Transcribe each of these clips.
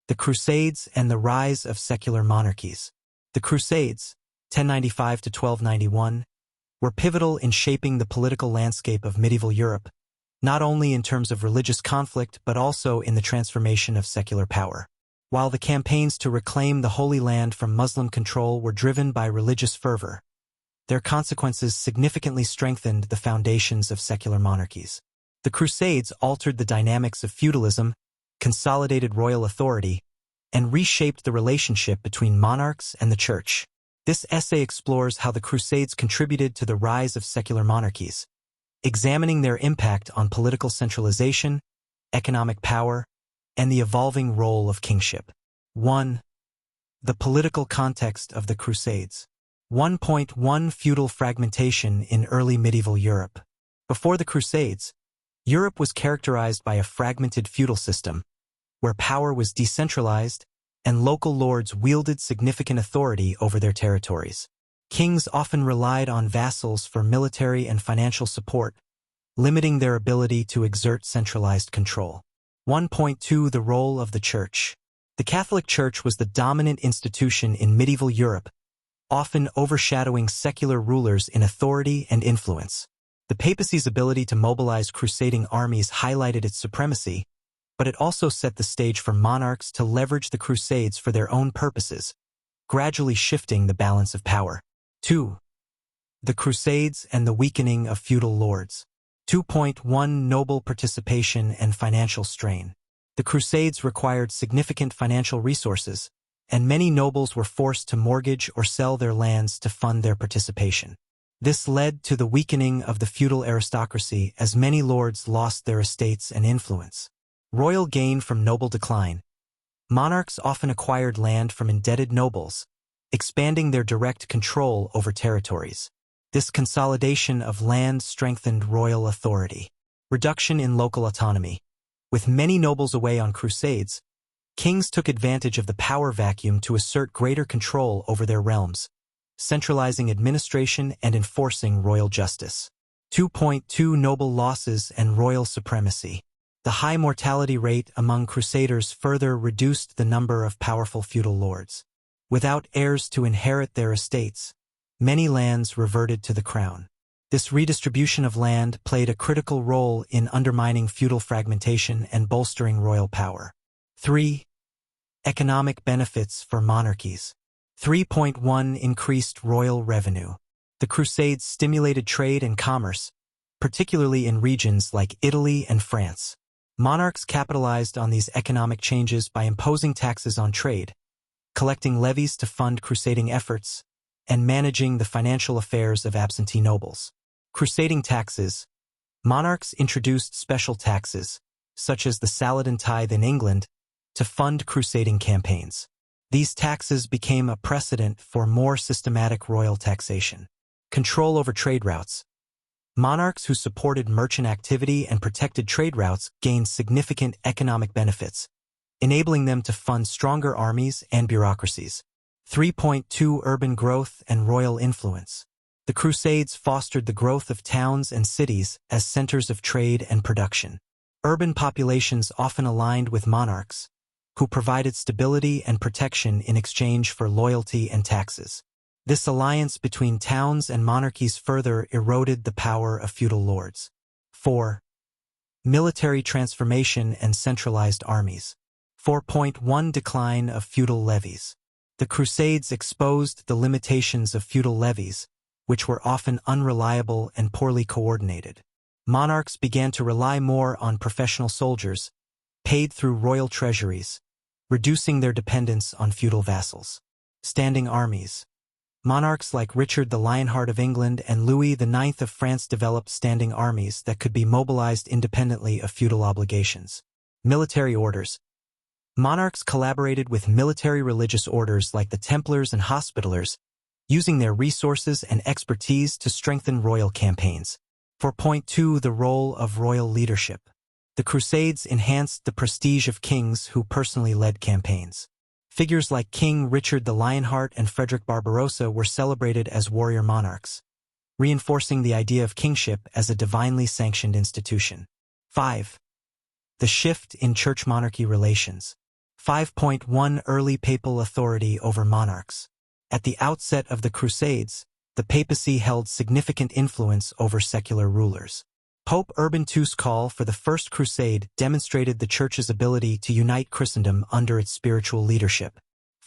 The Crusades and the rise of secular monarchies. The Crusades, 1095 to 1291, were pivotal in shaping the political landscape of medieval Europe, not only in terms of religious conflict but also in the transformation of secular power. While the campaigns to reclaim the Holy Land from Muslim control were driven by religious fervor, their consequences significantly strengthened the foundations of secular monarchies. The Crusades altered the dynamics of feudalism, consolidated royal authority, and reshaped the relationship between monarchs and the Church. This essay explores how the Crusades contributed to the rise of secular monarchies, examining their impact on political centralization, economic power, and the evolving role of kingship. 1. The political context of the Crusades. 1.1 Feudal fragmentation in early medieval Europe. Before the Crusades, Europe was characterized by a fragmented feudal system, where power was decentralized and local lords wielded significant authority over their territories. Kings often relied on vassals for military and financial support, limiting their ability to exert centralized control. 1.2 The role of the Church. The Catholic Church was the dominant institution in medieval Europe, often overshadowing secular rulers in authority and influence. The papacy's ability to mobilize crusading armies highlighted its supremacy, but it also set the stage for monarchs to leverage the Crusades for their own purposes, gradually shifting the balance of power. 2. The Crusades and the weakening of feudal lords. 2.1 Noble participation and financial strain. The Crusades required significant financial resources, and many nobles were forced to mortgage or sell their lands to fund their participation. This led to the weakening of the feudal aristocracy as many lords lost their estates and influence. Royal gain from noble decline. Monarchs often acquired land from indebted nobles, expanding their direct control over territories. This consolidation of land strengthened royal authority. Reduction in local autonomy. With many nobles away on crusades, kings took advantage of the power vacuum to assert greater control over their realms, centralizing administration and enforcing royal justice. 2.2 Noble losses and royal supremacy. The high mortality rate among crusaders further reduced the number of powerful feudal lords. Without heirs to inherit their estates, many lands reverted to the crown. This redistribution of land played a critical role in undermining feudal fragmentation and bolstering royal power. 3. Economic benefits for monarchies. 3.1 Increased royal revenue. The Crusades stimulated trade and commerce, particularly in regions like Italy and France. Monarchs capitalized on these economic changes by imposing taxes on trade, collecting levies to fund crusading efforts, and managing the financial affairs of absentee nobles. Crusading taxes. Monarchs introduced special taxes, such as the Saladin tithe in England, to fund crusading campaigns. These taxes became a precedent for more systematic royal taxation. Control over trade routes. Monarchs who supported merchant activity and protected trade routes gained significant economic benefits, enabling them to fund stronger armies and bureaucracies. 3.2 Urban growth and royal influence. The Crusades fostered the growth of towns and cities as centers of trade and production. Urban populations often aligned with monarchs, who provided stability and protection in exchange for loyalty and taxes. This alliance between towns and monarchies further eroded the power of feudal lords. 4. Military transformation and centralized armies. 4.1 Decline of feudal levies. The Crusades exposed the limitations of feudal levies, which were often unreliable and poorly coordinated. Monarchs began to rely more on professional soldiers, paid through royal treasuries, reducing their dependence on feudal vassals. Standing armies. Monarchs like Richard the Lionheart of England and Louis IX of France developed standing armies that could be mobilized independently of feudal obligations. Military orders. Monarchs collaborated with military religious orders like the Templars and Hospitallers, using their resources and expertise to strengthen royal campaigns. 4.2 The role of royal leadership. The Crusades enhanced the prestige of kings who personally led campaigns. Figures like King Richard the Lionheart and Frederick Barbarossa were celebrated as warrior monarchs, reinforcing the idea of kingship as a divinely sanctioned institution. 5. The shift in church-monarchy relations. 5.1 Early papal authority over monarchs. At the outset of the Crusades, the papacy held significant influence over secular rulers. Pope Urban II's call for the First Crusade demonstrated the Church's ability to unite Christendom under its spiritual leadership.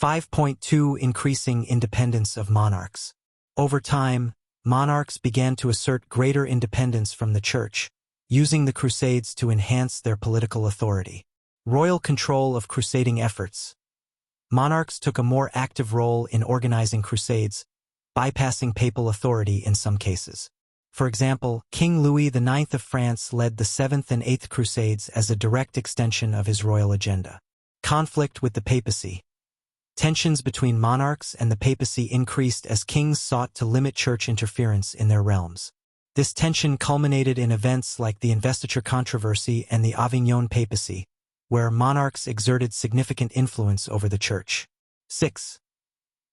5.2 Increasing independence of monarchs. Over time, monarchs began to assert greater independence from the Church, using the Crusades to enhance their political authority. Royal control of crusading efforts. Monarchs took a more active role in organizing crusades, bypassing papal authority in some cases. For example, King Louis IX of France led the 7th and 8th Crusades as a direct extension of his royal agenda. Conflict with the papacy. Tensions between monarchs and the papacy increased as kings sought to limit church interference in their realms. This tension culminated in events like the investiture controversy and the Avignon papacy, where monarchs exerted significant influence over the church. 6.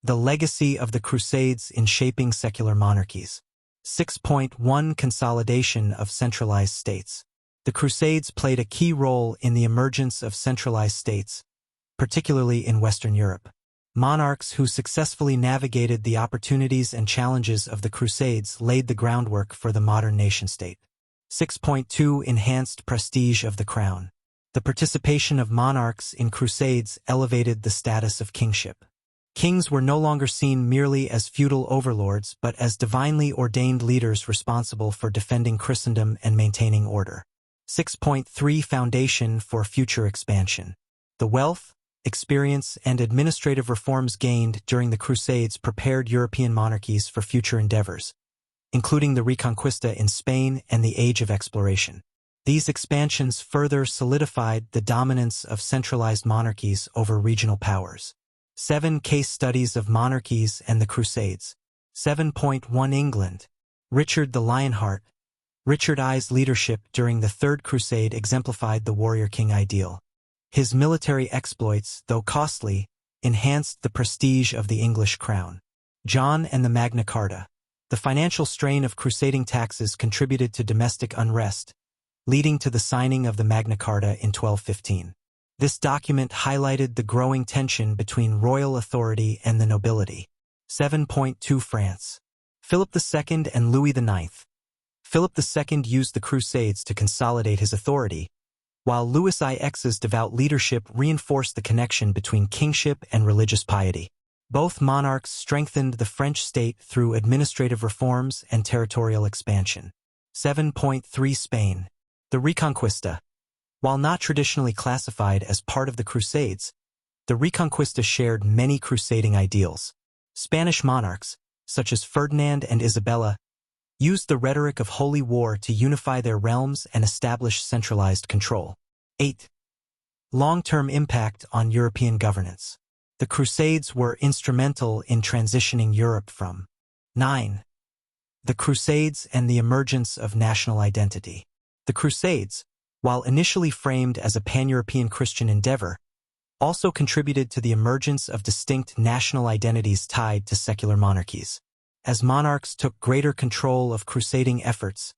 The legacy of the Crusades in shaping secular monarchies. 6.1 Consolidation of centralized states. The Crusades played a key role in the emergence of centralized states, particularly in Western Europe. Monarchs who successfully navigated the opportunities and challenges of the Crusades laid the groundwork for the modern nation-state. 6.2 Enhanced prestige of the crown. The participation of monarchs in crusades elevated the status of kingship. Kings were no longer seen merely as feudal overlords but as divinely ordained leaders responsible for defending Christendom and maintaining order. 6.3 Foundation for future expansion. The wealth, experience, and administrative reforms gained during the Crusades prepared European monarchies for future endeavors, including the Reconquista in Spain and the Age of Exploration. These expansions further solidified the dominance of centralized monarchies over regional powers. 7 Case studies of monarchies and the Crusades. 7.1 England. Richard the Lionheart. Richard I's leadership during the Third Crusade exemplified the warrior king ideal. His military exploits, though costly, enhanced the prestige of the English crown. John and the Magna Carta. The financial strain of crusading taxes contributed to domestic unrest, leading to the signing of the Magna Carta in 1215. This document highlighted the growing tension between royal authority and the nobility. 7.2 France. Philip II and Louis IX. Philip II used the Crusades to consolidate his authority, while Louis IX's devout leadership reinforced the connection between kingship and religious piety. Both monarchs strengthened the French state through administrative reforms and territorial expansion. 7.3 Spain. The Reconquista. While not traditionally classified as part of the Crusades, the Reconquista shared many crusading ideals. Spanish monarchs, such as Ferdinand and Isabella, used the rhetoric of holy war to unify their realms and establish centralized control. 8. Long-term impact on European governance. The Crusades were instrumental in transitioning Europe from 9. The Crusades and the emergence of national identity. The Crusades, while initially framed as a pan-European Christian endeavor, also contributed to the emergence of distinct national identities tied to secular monarchies. As monarchs took greater control of crusading efforts,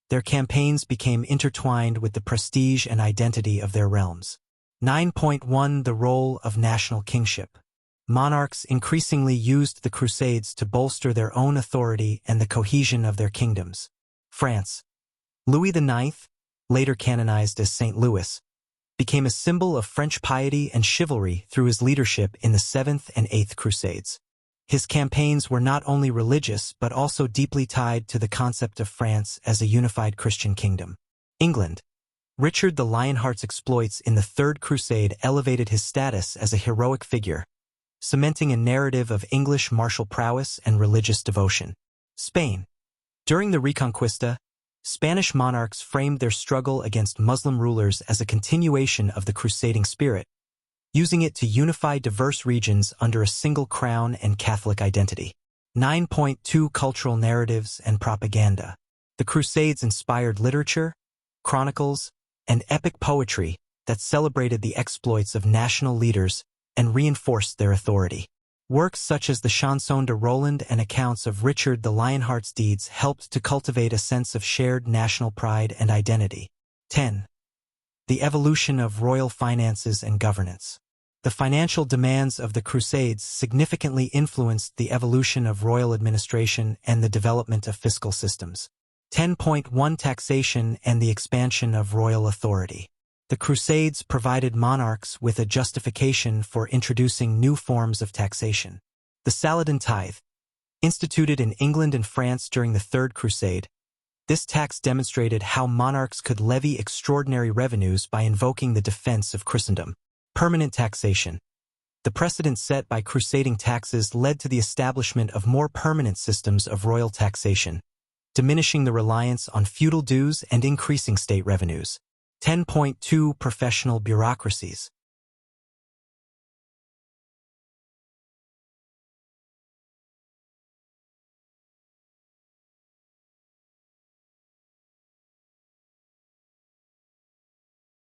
their campaigns became intertwined with the prestige and identity of their realms. 9.1 The role of national kingship. Monarchs increasingly used the Crusades to bolster their own authority and the cohesion of their kingdoms. France. Louis IX, later canonized as Saint Louis, became a symbol of French piety and chivalry through his leadership in the 7th and 8th Crusades. His campaigns were not only religious but also deeply tied to the concept of France as a unified Christian kingdom. England. Richard the Lionheart's exploits in the Third Crusade elevated his status as a heroic figure, cementing a narrative of English martial prowess and religious devotion. Spain. During the Reconquista, Spanish monarchs framed their struggle against Muslim rulers as a continuation of the crusading spirit, using it to unify diverse regions under a single crown and Catholic identity. 9.2 Cultural narratives and propaganda. The Crusades inspired literature, chronicles, and epic poetry that celebrated the exploits of national leaders and reinforced their authority. Works such as the Chanson de Roland and accounts of Richard the Lionheart's deeds helped to cultivate a sense of shared national pride and identity. 10. The evolution of royal finances and governance. The financial demands of the Crusades significantly influenced the evolution of royal administration and the development of fiscal systems. 10.1 Taxation and the expansion of royal authority. The Crusades provided monarchs with a justification for introducing new forms of taxation. The Saladin tithe, instituted in England and France during the Third Crusade, this tax demonstrated how monarchs could levy extraordinary revenues by invoking the defense of Christendom. Permanent taxation. The precedent set by crusading taxes led to the establishment of more permanent systems of royal taxation, diminishing the reliance on feudal dues and increasing state revenues. 10.2 Professional bureaucracies.